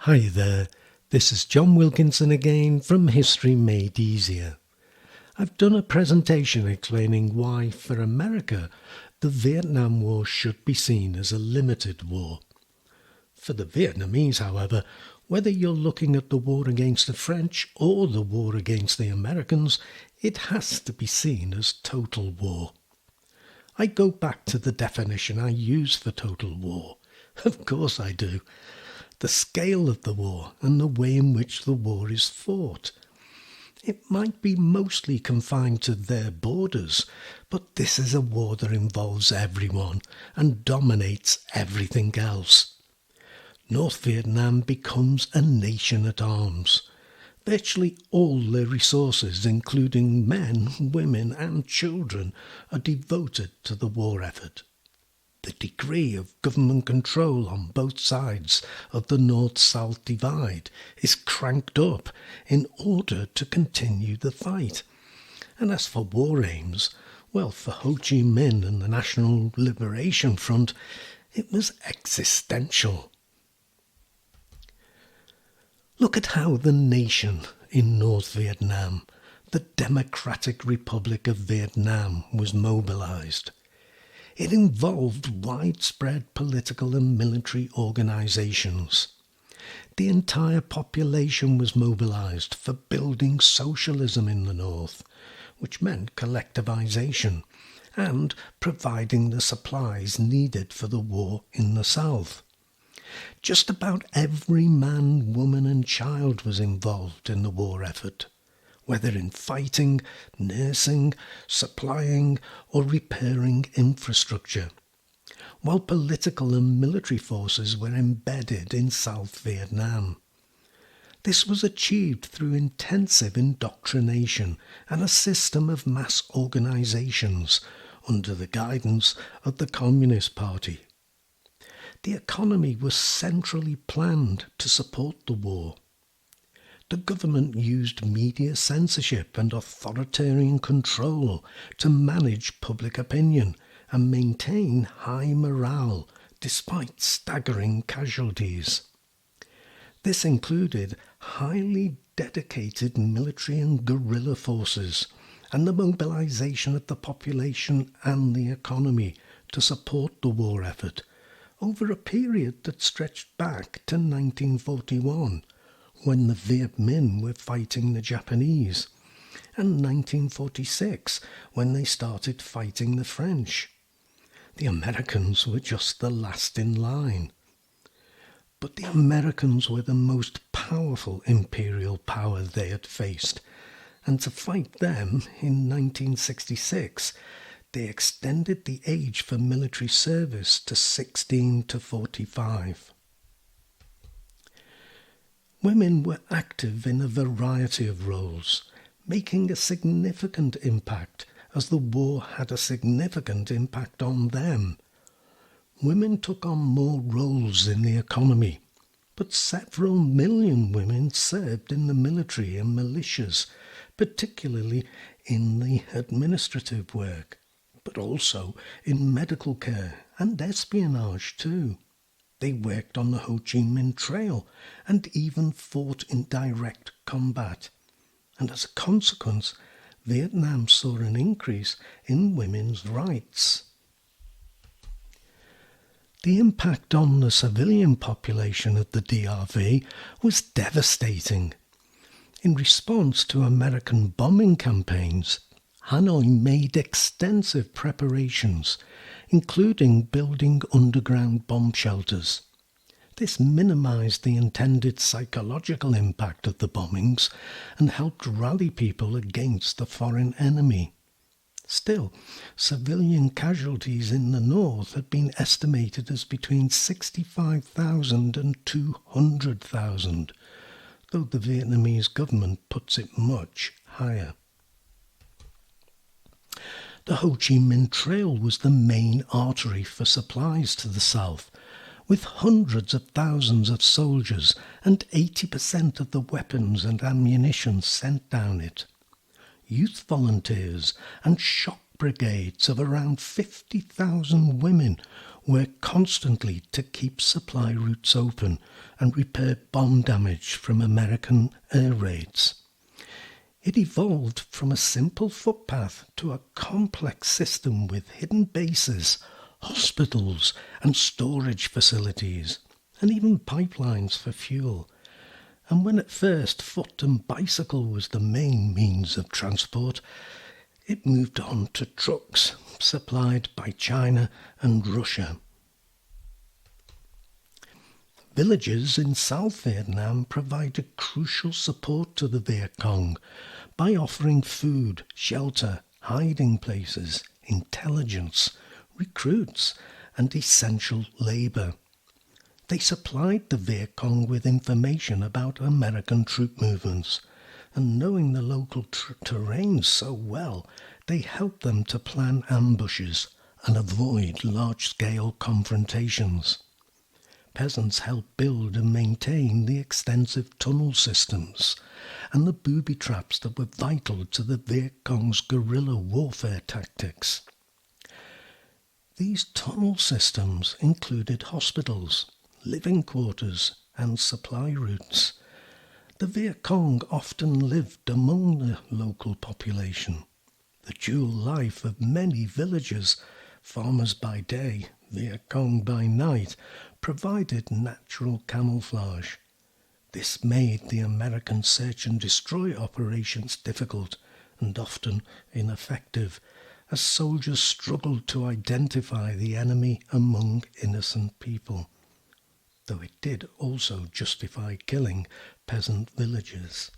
Hi there, this is John Wilkinson again from History Made Easier. I've done a presentation explaining why, for America, the Vietnam War should be seen as a limited war. For the Vietnamese, however, whether you're looking at the war against the French or the war against the Americans, it has to be seen as total war. I go back to the definition I use for total war. Of course I do. The scale of the war and the way in which the war is fought. It might be mostly confined to their borders, but this is a war that involves everyone and dominates everything else. North Vietnam becomes a nation at arms. Virtually all their resources, including men, women and children, are devoted to the war effort. The degree of government control on both sides of the North-South divide is cranked up in order to continue the fight. And as for war aims, well, for Ho Chi Minh and the National Liberation Front, it was existential. Look at how the nation in North Vietnam, the Democratic Republic of Vietnam, was mobilized. It involved widespread political and military organizations. The entire population was mobilized for building socialism in the north, which meant collectivization, and providing the supplies needed for the war in the south. Just about every man, woman and child was involved in the war effort, whether in fighting, nursing, supplying or repairing infrastructure, while political and military forces were embedded in South Vietnam. This was achieved through intensive indoctrination and a system of mass organizations under the guidance of the Communist Party. The economy was centrally planned to support the war. The government used media censorship and authoritarian control to manage public opinion and maintain high morale despite staggering casualties. This included highly dedicated military and guerrilla forces and the mobilization of the population and the economy to support the war effort over a period that stretched back to 1941, when the Viet Minh were fighting the Japanese, and 1946, when they started fighting the French. The Americans were just the last in line. But the Americans were the most powerful imperial power they had faced, and to fight them in 1966, they extended the age for military service to 16 to 45. Women were active in a variety of roles, making a significant impact as the war had a significant impact on them. Women took on more roles in the economy, but several million women served in the military and militias, particularly in the administrative work, but also in medical care and espionage too. They worked on the Ho Chi Minh Trail and even fought in direct combat. And as a consequence, Vietnam saw an increase in women's rights. The impact on the civilian population of the DRV was devastating. In response to American bombing campaigns, Hanoi made extensive preparations, including building underground bomb shelters. This minimized the intended psychological impact of the bombings and helped rally people against the foreign enemy. Still, civilian casualties in the north had been estimated as between 65,000 and 200,000, though the Vietnamese government puts it much higher. The Ho Chi Minh Trail was the main artery for supplies to the south, with hundreds of thousands of soldiers and 80% of the weapons and ammunition sent down it. Youth volunteers and shock brigades of around 50,000 women worked constantly to keep supply routes open and repair bomb damage from American air raids. It evolved from a simple footpath to a complex system with hidden bases, hospitals and storage facilities, and even pipelines for fuel. And when at first foot and bicycle was the main means of transport, it moved on to trucks supplied by China and Russia. Villages in South Vietnam provided crucial support to the Viet Cong by offering food, shelter, hiding places, intelligence, recruits, and essential labour. They supplied the Viet Cong with information about American troop movements, and knowing the local terrain so well, they helped them to plan ambushes and avoid large-scale confrontations. Peasants helped build and maintain the extensive tunnel systems and the booby traps that were vital to the Viet Cong's guerrilla warfare tactics. These tunnel systems included hospitals, living quarters and supply routes. The Viet Cong often lived among the local population. The dual life of many villagers, farmers by day, Viet Cong by night, provided natural camouflage. This made the American search and destroy operations difficult and often ineffective, as soldiers struggled to identify the enemy among innocent people, though it did also justify killing peasant villagers.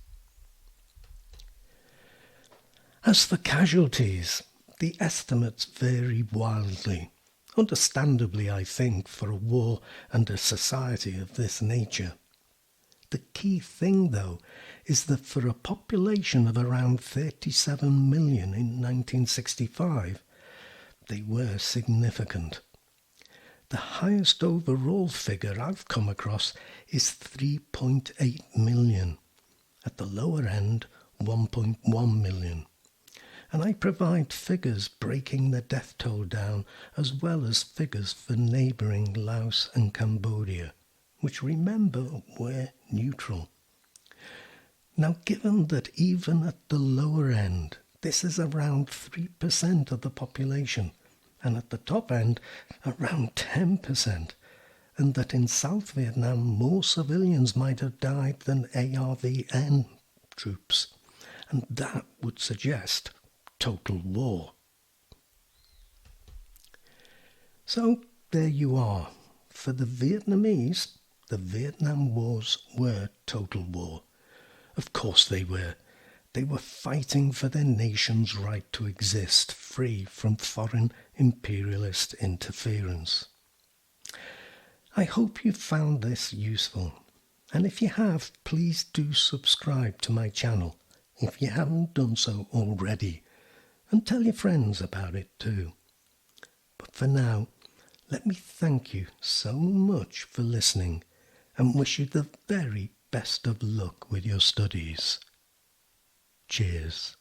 As for casualties, the estimates vary wildly. Understandably, I think, for a war and a society of this nature. The key thing, though, is that for a population of around 37 million in 1965, they were significant. The highest overall figure I've come across is 3.8 million. At the lower end, 1.1 million. And I provide figures breaking the death toll down, as well as figures for neighbouring Laos and Cambodia, which, remember, were neutral. Now, given that even at the lower end, this is around 3% of the population, and at the top end, around 10%, and that in South Vietnam more civilians might have died than ARVN troops, and that would suggest total war. So there you are. For the Vietnamese, the Vietnam Wars were total war. Of course they were. They were fighting for their nation's right to exist free from foreign imperialist interference. I hope you found this useful, and if you have, please do subscribe to my channel if you haven't done so already, and tell your friends about it too. But for now, let me thank you so much for listening and wish you the very best of luck with your studies. Cheers.